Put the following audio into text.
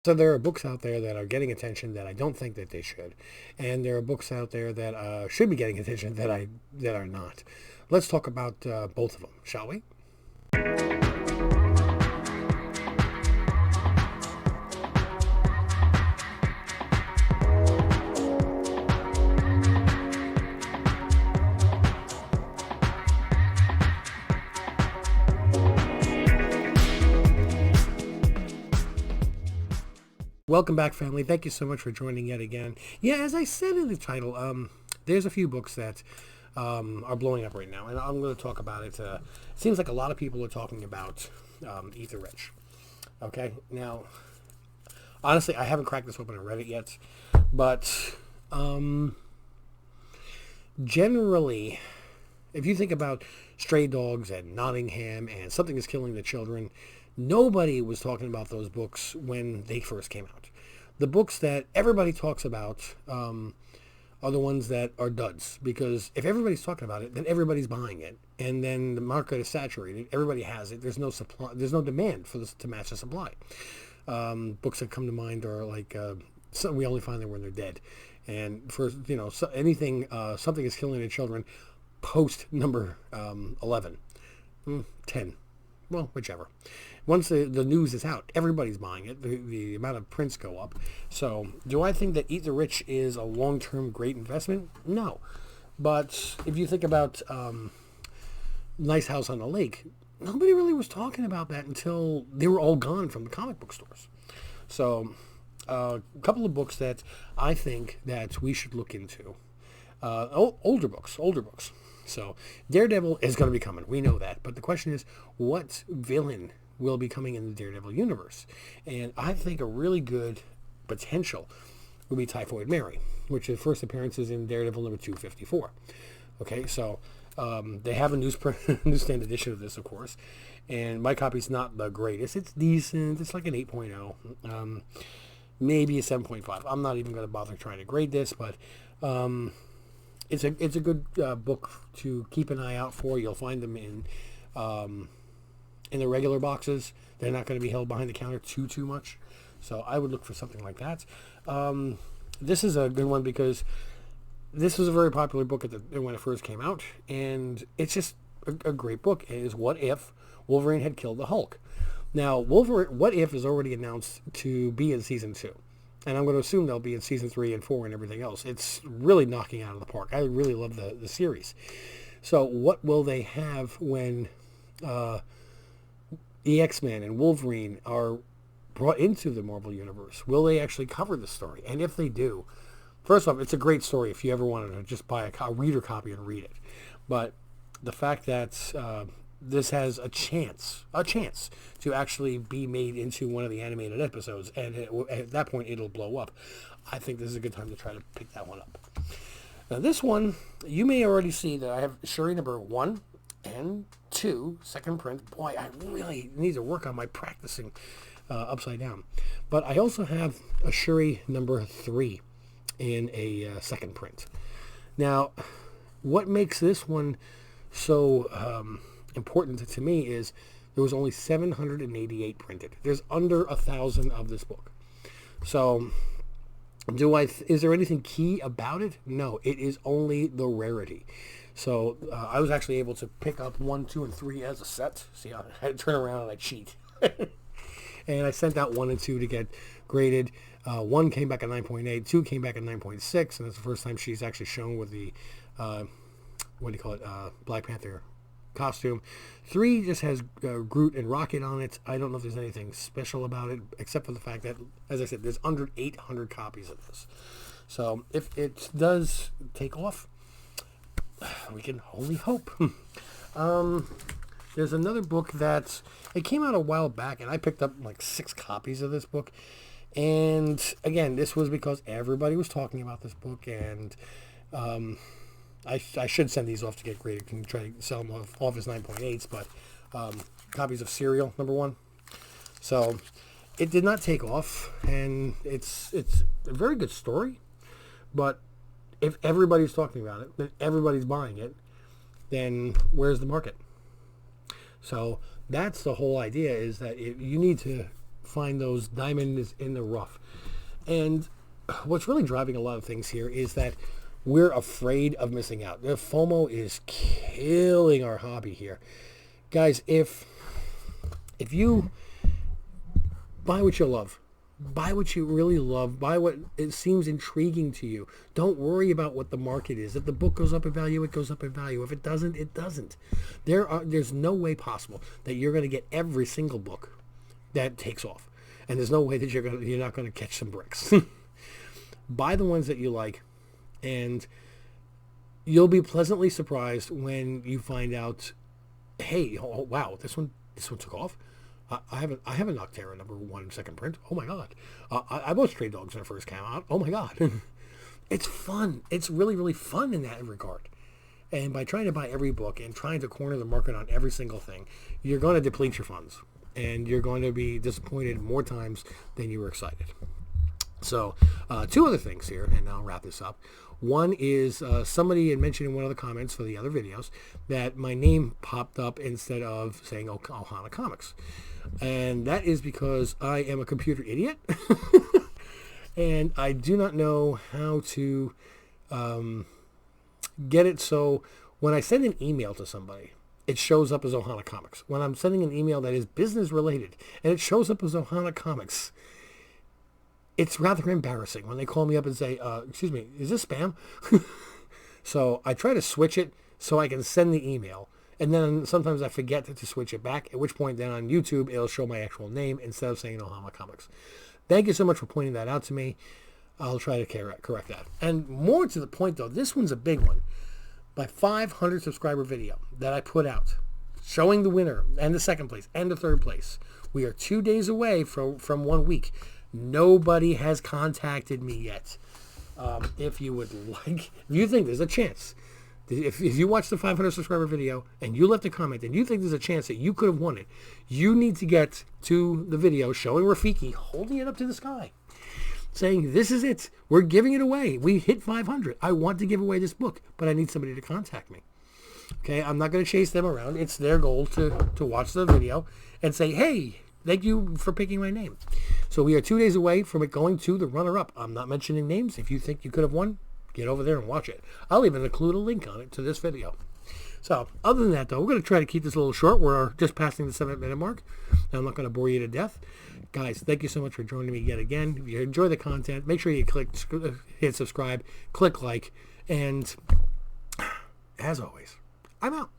So there are books out there that are getting attention that I don't think that they should, and there are books out there that should be getting attention that are not. Let's talk about both of them, shall we? Welcome back, family. Thank you so much for joining yet again. Yeah, as I said in the title, there's a few books that are blowing up right now, and I'm going to talk about it. It seems like a lot of people are talking about Eat the Rich. Okay, now, honestly, I haven't cracked this open and read it yet, but generally, if you think about Stray Dogs and Nottingham and Something is Killing the Children, nobody was talking about those books when they first came out. The books that everybody talks about are the ones that are duds, because if everybody's talking about it, then everybody's buying it, and then the market is saturated. Everybody has it. There's no supply. There's no demand for this to match the supply. Books that come to mind are like we only find them when they're dead, and for anything, Something is Killing the Children, post number 11, 10, well, whichever. Once the news is out, everybody's buying it. The amount of prints go up. So do I think that Eat the Rich is a long-term great investment? No. But if you think about Nice House on the Lake, nobody really was talking about that until they were all gone from the comic book stores. So a couple of books that I think that we should look into. Older books. So Daredevil is going to be coming. We know that. But the question is, what villain will be coming in the Daredevil universe? And I think a really good potential will be Typhoid Mary, which is first appearances in Daredevil number 254. Okay, so they have a newsstand edition of this, of course. And my copy's not the greatest. It's decent. It's like an 8.0. Maybe a 7.5. I'm not even going to bother trying to grade this, but it's a good book to keep an eye out for. You'll find them in the regular boxes. They're not going to be held behind the counter too much. So I would look for something like that. This is a good one because this was a very popular book when it first came out, and it's just a great book. It is What If Wolverine Had Killed the Hulk. Now, What If is already announced to be in season 2. And I'm going to assume they'll be in season 3 and 4 and everything else. It's really knocking out of the park. I really love the series. So what will they have when the X-Men and Wolverine are brought into the Marvel Universe? Will they actually cover the story? And if they do, first off, it's a great story if you ever wanted to just buy a reader copy and read it. But the fact that this has a chance to actually be made into one of the animated episodes, and at that point it'll blow up. I think this is a good time to try to pick that one up. Now this one, you may already see that I have Shuri number 1 and 2, second print. Boy, I really need to work on my practicing upside down. But I also have a Shuri number 3 in a second print. Now, what makes this one so important to me is there was only 788 printed. There's under 1,000 of this book. So is there anything key about it? No, it is only the rarity. So I was actually able to pick up 1, 2, and 3 as a set. See, I had to turn around and I cheat. And I sent out 1 and 2 to get graded. 1 came back at 9.8, 2 came back at 9.6, and that's the first time she's actually shown with the, Black Panther costume. 3 just has Groot and Rocket on it. I don't know if there's anything special about it, except for the fact that, as I said, there's under 800 copies of this. So if it does take off, we can only hope. There's another book that it came out a while back, and I picked up like 6 copies of this book. And again, this was because everybody was talking about this book, and I should send these off to get graded and try to sell them off as 9.8s, but copies of Serial number 1. So it did not take off, and it's a very good story, but if everybody's talking about it, then everybody's buying it, then where's the market? So that's the whole idea, is that you need to find those diamonds in the rough. And what's really driving a lot of things here is that we're afraid of missing out. The FOMO is killing our hobby here. Guys, if you buy what you love, buy what you really love, buy what it seems intriguing to you. Don't worry about what the market is. If the book goes up in value, it goes up in value. If it doesn't, it doesn't. There's no way possible that you're going to get every single book that takes off. And there's no way that you're not going to catch some bricks. Buy the ones that you like, and you'll be pleasantly surprised when you find out, hey, oh, wow, this one took off. I have a Noctera #1 second print. Oh my god! I bought Stray Dogs when it first came out. Oh my god! It's fun. It's really, really fun in that regard. And by trying to buy every book and trying to corner the market on every single thing, you're going to deplete your funds, and you're going to be disappointed more times than you were excited. So, two other things here, and I'll wrap this up. One is somebody had mentioned in one of the comments for the other videos that my name popped up instead of saying Ohana Comics. And that is because I am a computer idiot. And I do not know how to get it so when I send an email to somebody, it shows up as Ohana Comics. When I'm sending an email that is business related and it shows up as Ohana Comics, it's rather embarrassing when they call me up and say, excuse me, is this spam? So I try to switch it so I can send the email. And then sometimes I forget to switch it back, at which point then on YouTube, it'll show my actual name instead of saying Ohana Comics. Thank you so much for pointing that out to me. I'll try to correct that. And more to the point, though, this one's a big one. My 500 subscriber video that I put out, showing the winner and the second place and the third place. We are 2 days away from 1 week. Nobody has contacted me yet. If you would like, if you think there's a chance, if you watch the 500 subscriber video and you left a comment and you think there's a chance that you could have won it, you need to get to the video showing Rafiki holding it up to the sky, saying, this is it. We're giving it away. We hit 500. I want to give away this book, but I need somebody to contact me. Okay, I'm not going to chase them around. It's their goal to watch the video and say, hey, thank you for picking my name. So we are 2 days away from it going to the runner-up. I'm not mentioning names. If you think you could have won, get over there and watch it. I'll even include a link on it to this video. So other than that, though, we're going to try to keep this a little short. We're just passing the 7-minute mark. And I'm not going to bore you to death. Guys, thank you so much for joining me yet again. If you enjoy the content, make sure you hit subscribe, click like, and as always, I'm out.